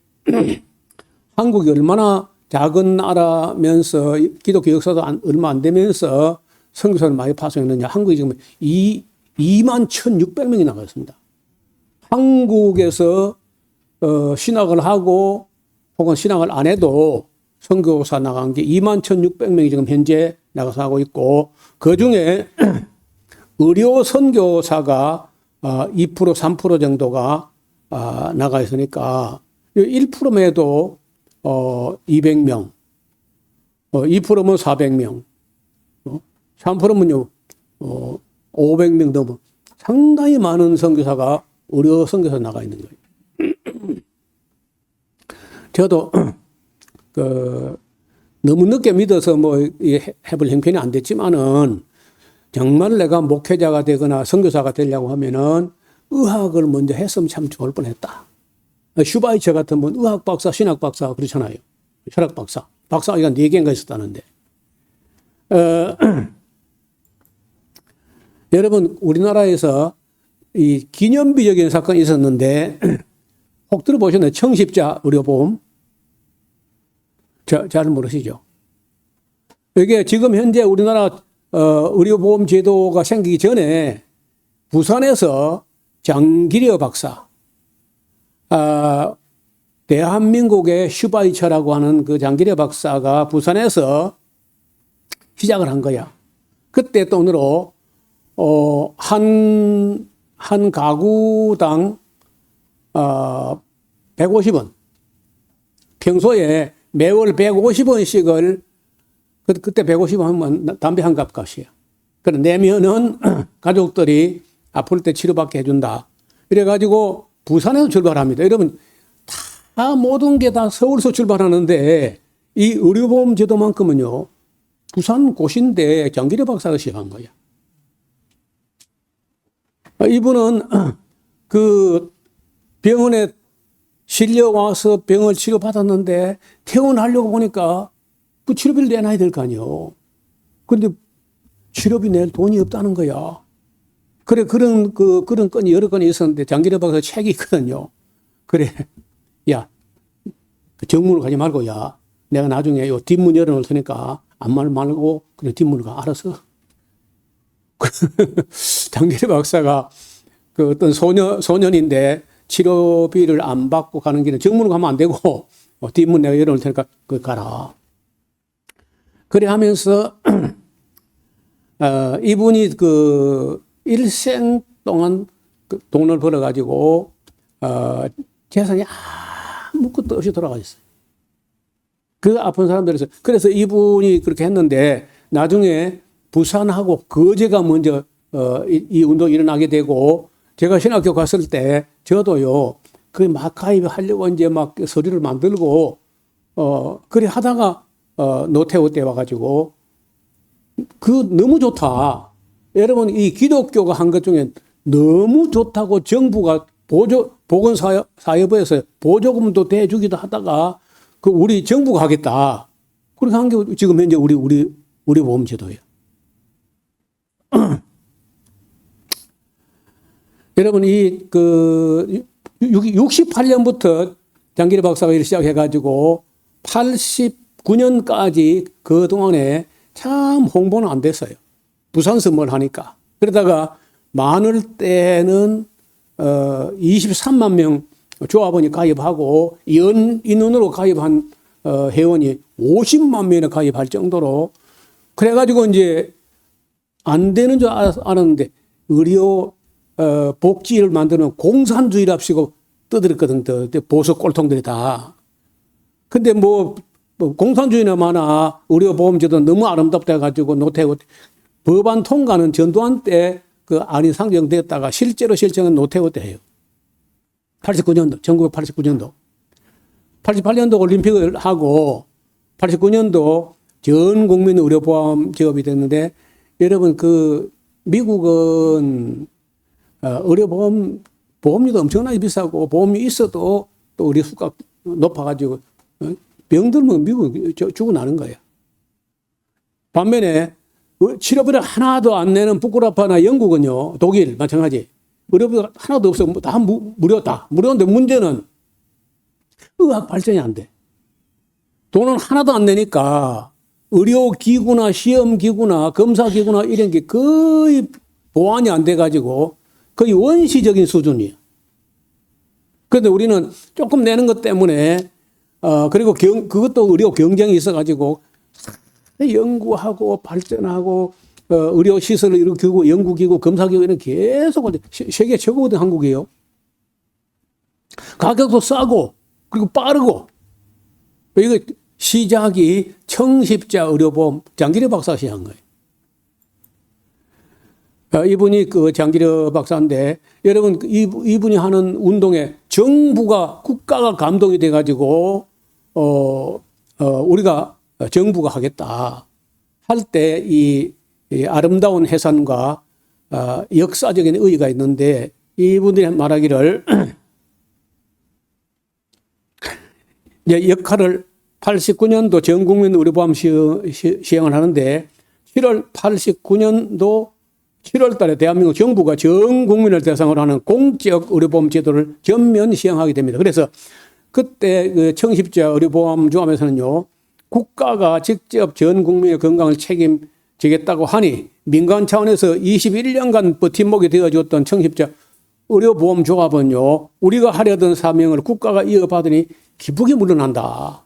한국이 얼마나 작은 나라면서 기독교 역사도 얼마 안 되면서 선교사를 많이 파송했느냐. 한국이 지금 21,600명이 나갔습니다. 한국에서 신학을 하고 혹은 신학을 안 해도 선교사 나간 게 21,600명이 지금 현재 나가서 하고 있고, 그중에 의료 선교사가 2% 3% 정도가 나가 있으니까 1%만 해도 200명, 2%면 400명, 3%면요 500명 넘어 상당히 많은 선교사가 의료 선교사 나가 있는 거예요. 저도 너무 늦게 믿어서 해볼 형편이 안 됐지만은 정말 내가 목회자가 되거나 선교사가 되려고 하면은 의학을 먼저 했으면 참 좋을 뻔했다. 슈바이처 같은 분 의학 박사, 신학 박사 그렇잖아요. 혈학 박사. 박사가 4개인가 있었다는데. 여러분 우리나라에서 이 기념비적인 사건이 있었는데 혹 들어보셨나요? 청십자 의료보험. 잘 모르시죠? 이게 지금 현재 우리나라 의료보험 제도가 생기기 전에 부산에서 장기려 박사, 대한민국의 슈바이처라고 하는 그 장기려 박사가 부산에서 시작을 한 거야. 그때 돈으로 한 가구당 150원. 평소에 매월 150원씩을 그때 150원 하면 담배 한 갑 값이야. 그래 내면은 가족들이 아플 때 치료받게 해준다. 이래가지고 부산에서 출발합니다. 여러분 다 모든 게 다 서울에서 출발하는데 이 의료보험 제도만큼은요 부산 고신대 장기려 박사가 시작한 거야. 이분은 그 병원에 실려와서 병을 치료받았는데 퇴원하려고 보니까 그 치료비를 내놔야 될 거 아니에요. 그런데 치료비 낼 돈이 없다는 거야. 그래, 그런 건이 여러 건이 있었는데 장기려 박사 책이 있거든요. 그래, 야, 정문을 가지 말고, 야, 내가 나중에 요 뒷문 열어놓을 테니까 앞말 말고 그냥 뒷문을 가. 알았어. 장기려 박사가 그 어떤 소년인데 치료비를 안 받고 가는 길은 정문으로 가면 안 되고 뒷문 내가 열어놓을 테니까 그 가라. 그래 하면서 이분이 그 일생 동안 그 돈을 벌어가지고 재산이 아무것도 없이 돌아가셨어요. 그 아픈 사람들에서. 그래서 이분이 그렇게 했는데 나중에 부산하고 거제가 먼저 이 운동이 일어나게 되고 제가 신학교 갔을 때 저도요 그 막 가입하려고 이제 막 서류를 만들고 그래 하다가 노태우 때 와가지고 그 너무 좋다. 여러분 이 기독교가 한 것 중에 너무 좋다고 정부가 보건사회부에서 보조금도 대주기도 하다가 그 우리 정부가 하겠다. 그렇게 한 게 지금 현재 우리 보험제도예요. 여러분, 68년부터 장기려 박사가 일을 시작해가지고 89년까지 그 동안에 참 홍보는 안 됐어요. 부산서 뭘 하니까. 그러다가 많을 때는 23만 명 조합원이 가입하고 인원으로 가입한 회원이 50만 명이나 가입할 정도로 그래가지고 이제 안 되는 줄 알았는데 의료 복지를 만드는 공산주의랍시고 떠들었거든. 보수 꼴통들이 다. 근데 뭐 공산주의나 마나 의료보험제도 너무 아름답다 해가지고 노태우 법안 통과는 전두환 때 그 안이 상정되었다가 실제로 실정은 노태우 때 해요. 89년도, 1989년도. 88년도 올림픽을 하고 89년도 전 국민 의료보험 지급이 됐는데 여러분 그 미국은 보험료도 엄청나게 비싸고 보험이 있어도 또 우리 수가 높아가지고 병 들면 미국 죽어나는 거예요. 반면에 치료비를 하나도 안 내는 북구라파나 영국은요, 독일 마찬가지. 의료비가 하나도 없어. 다 무료다. 무료인데 문제는 의학 발전이 안 돼. 돈은 하나도 안 내니까 의료기구나 시험기구나 검사기구나 이런 게 거의 보완이 안 돼가지고 거의 원시적인 수준이에요. 그런데 우리는 조금 내는 것 때문에 그리고 그것도 의료 경쟁이 있어가지고 연구하고 발전하고 의료시설을 일으키고 연구기구 검사기구 이런 계속 세계 최고거든 한국이에요. 가격도 싸고 그리고 빠르고 이거 시작이 청십자 의료보험 장기려 박사가 시작한 거예요. 이분이 그 장기려 박사인데 여러분 이분이 하는 운동에 정부가 국가가 감동이 돼가지고 우리가 정부가 하겠다 할 때 이 아름다운 해산과 역사적인 의의가 있는데 이분들이 말하기를 이제 역할을 89년도 전국민 의료보험 시행을 하는데 89년도 7월 달에 대한민국 정부가 전 국민을 대상으로 하는 공적 의료보험 제도를 전면 시행하게 됩니다. 그래서 그때 그 청십자 의료보험 조합에서는요, 국가가 직접 전 국민의 건강을 책임지겠다고 하니 민간 차원에서 21년간 버팀목이 되어줬던 청십자 의료보험 조합은요, 우리가 하려던 사명을 국가가 이어받으니 기쁘게 물러난다.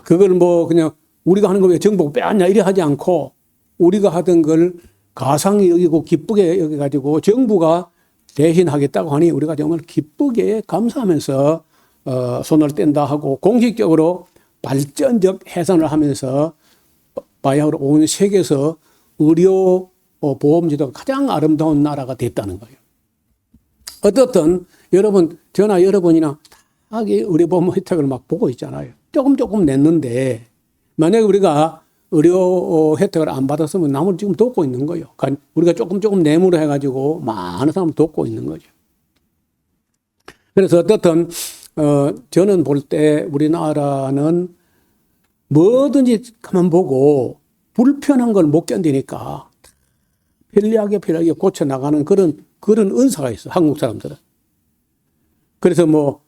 그걸 뭐 그냥 우리가 하는 거 왜 정부가 빼앗냐 이래 하지 않고 우리가 하던 걸 가상히 여기고 기쁘게 여기가지고 정부가 대신 하겠다고 하니 우리가 정말 기쁘게 감사하면서 손을 뗀다 하고 공식적으로 발전적 해산을 하면서 바야흐로 온 세계에서 의료 보험제도가 가장 아름다운 나라가 됐다는 거예요. 어떻든 여러분, 저나 여러분이나 다 의료보험 혜택을 막 보고 있잖아요. 조금 냈는데 만약에 우리가 의료 혜택을 안 받았으면 남을 지금 돕고 있는 거예요. 그러니까 우리가 조금 내물을 해가지고 많은 사람을 돕고 있는 거죠. 그래서 어떻든 저는 볼 때 우리나라는 뭐든지 가만 보고 불편한 걸 못 견디니까 편리하게 고쳐 나가는 그런 은사가 있어, 한국 사람들은. 그래서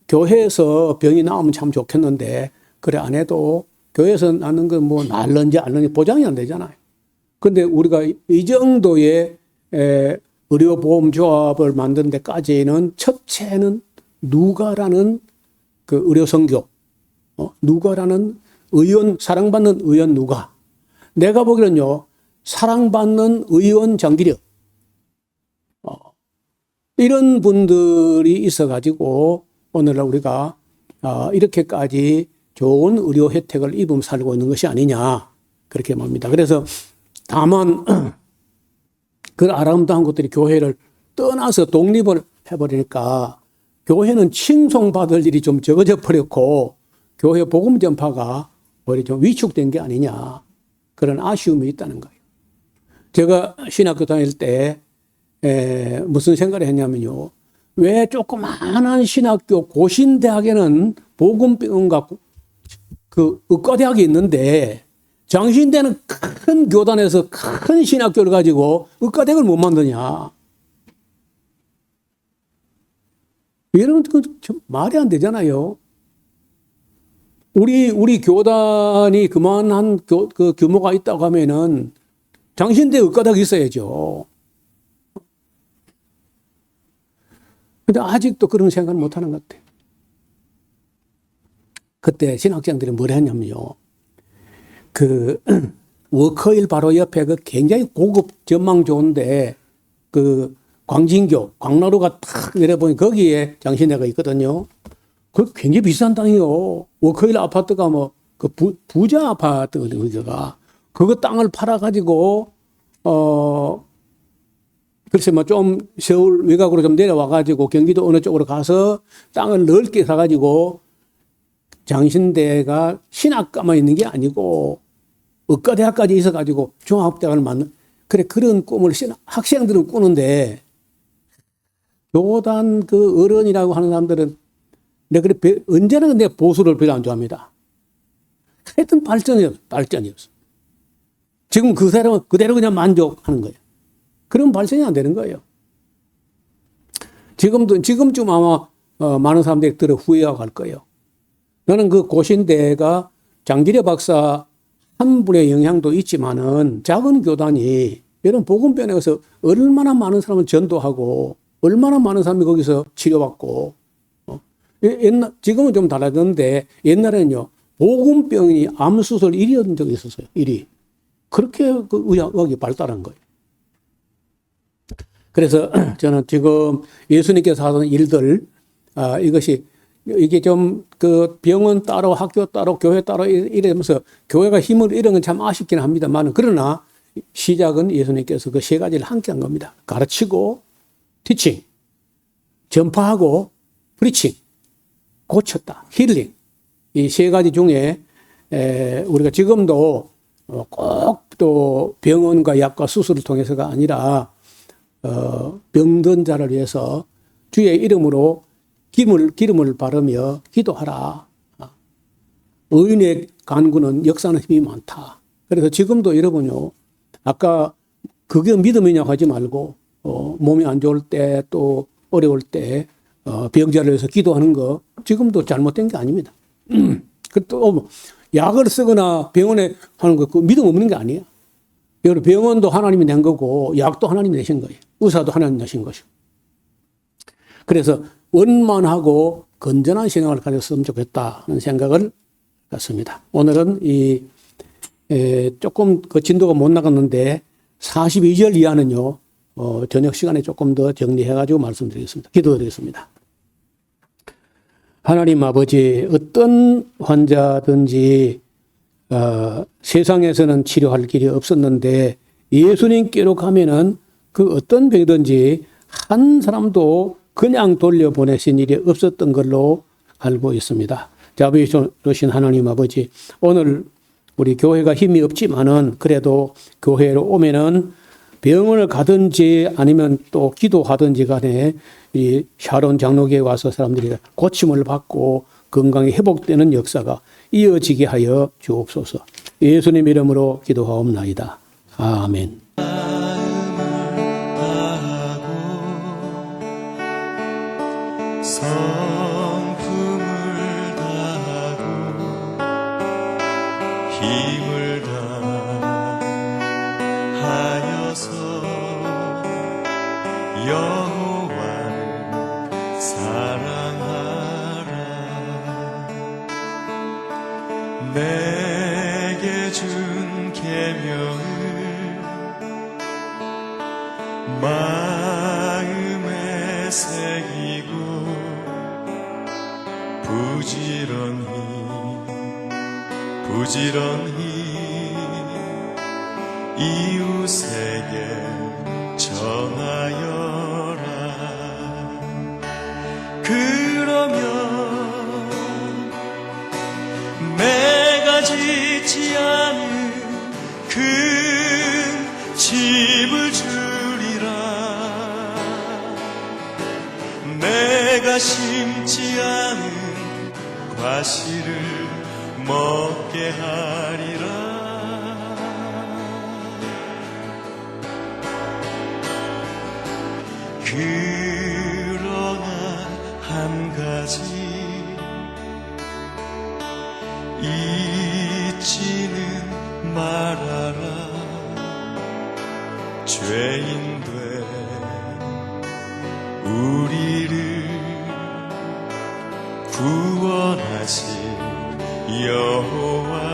교회에서 병이 나오면 참 좋겠는데 그래 안 해도 교회에서 나는 건 뭐 낫는지 앓는지 보장이 안 되잖아요. 그런데 우리가 이 정도의 의료보험조합을 만드는 데까지는 첫째는 누가라는 그 의료선교, 누가라는 의원, 사랑받는 의원 누가. 내가 보기에는요, 사랑받는 의원 장기력. 이런 분들이 있어가지고 오늘날 우리가 이렇게까지 좋은 의료 혜택을 입으며 살고 있는 것이 아니냐 그렇게 봅니다. 그래서 다만 그 아름다운 것들이 교회를 떠나서 독립을 해버리니까 교회는 칭송받을 일이 좀 적어져 버렸고 교회 복음 전파가 오히려 좀 위축된 게 아니냐 그런 아쉬움이 있다는 거예요. 제가 신학교 다닐 때 무슨 생각을 했냐면요. 왜 조그마한 신학교 고신대학에는 복음병원과 그 의과대학이 있는데 장신대는 큰 교단에서 큰 신학교를 가지고 의과대학을 못 만드냐. 여러분, 그 말이 안 되잖아요. 우리 교단이 그만한 그 규모가 있다고 하면은 장신대 의과대학이 있어야죠. 근데 아직도 그런 생각을 못 하는 것 같아요. 그때 신학생들이 뭘 했냐면요. 그 워커힐 바로 옆에 그 굉장히 고급 전망 좋은데 그 광진교, 광나루가 탁 내려보니 거기에 장신대가 있거든요. 그 굉장히 비싼 땅이요. 워커힐 아파트가 그 부자 아파트거든요. 거기가. 그거 땅을 팔아가지고 글쎄 좀 서울 외곽으로 좀 내려와가지고 경기도 어느 쪽으로 가서 땅을 넓게 사가지고 장신대가 신학과만 있는 게 아니고 의과대학까지 있어가지고 종합대학을 만든 그래 그런 꿈을 학생들은 꾸는데 교단 그 어른이라고 하는 사람들은 내가 그래 언제나 근데 보수를 별로 안 좋아합니다. 하여튼 발전이 없어. 지금 그 사람은 그대로 그냥 만족하는 거예요. 그런 발전이 안 되는 거예요. 지금쯤 아마 많은 사람들이 들어 후회하고 갈 거예요. 나는 그 고신대가 장기려 박사 한 분의 영향도 있지만은 작은 교단이 이런 복음병원에 가서 얼마나 많은 사람을 전도하고 얼마나 많은 사람이 거기서 치료받고 지금은 좀 달라졌는데 옛날에는요 복음병원이 암수술 1위였던 적이 있었어요. 1위. 그렇게 그 의학이 발달한 거예요. 그래서 저는 지금 예수님께서 하던 일들, 이게 좀 그 병원 따로 학교 따로 교회 따로 이러면서 교회가 힘을 잃은 건 참 아쉽긴 합니다만 그러나 시작은 예수님께서 그 세 가지를 함께 한 겁니다. 가르치고, 티칭, 전파하고, 프리칭. 고쳤다. 힐링. 이 세 가지 중에 우리가 지금도 꼭 또 병원과 약과 수술을 통해서가 아니라 병든 자를 위해서 주의 이름으로 기름을 바르며 기도하라. 의인의 간구는 역사는 힘이 많다. 그래서 지금도 여러분요, 아까 그게 믿음이냐고 하지 말고 몸이 안 좋을 때 또 어려울 때 병자를 위해서 기도하는 거 지금도 잘못된 게 아닙니다. 또 약을 쓰거나 병원에 하는 거 그 믿음 없는 게 아니에요. 여러분 병원도 하나님이 낸 거고 약도 하나님이 내신 거예요. 의사도 하나님 내신 것이고. 그래서 원만하고 건전한 신앙을 가졌으면 좋겠다는 생각을 갖습니다. 오늘은 조금 그 진도가 못 나갔는데 42절 이하는요, 저녁 시간에 조금 더 정리해가지고 말씀드리겠습니다. 기도드리겠습니다. 하나님 아버지, 어떤 환자든지 세상에서는 치료할 길이 없었는데 예수님께로 가면은 그 어떤 병이든지 한 사람도 그냥 돌려보내신 일이 없었던 걸로 알고 있습니다. 자비로우신 하나님 아버지, 오늘 우리 교회가 힘이 없지만은 그래도 교회로 오면은 병원을 가든지 아니면 또 기도하든지 간에 이 샤론 장로교에 와서 사람들이 고침을 받고 건강이 회복되는 역사가 이어지게 하여 주옵소서. 예수님 이름으로 기도하옵나이다. 아멘. 성품을 다하고 힘을 다하여서 여호와를 사랑하라. 내게 준 계명을 마음에 새기고 부지런히 이웃에게 전하여라. 그러면 내가 짓지 않은 큰 집을 주리라. 내가 심지 않은 과실을 먹게 하리라. 그러나 한 가지 잊지는 말아라. 죄인된 우리를 구원하신 여호와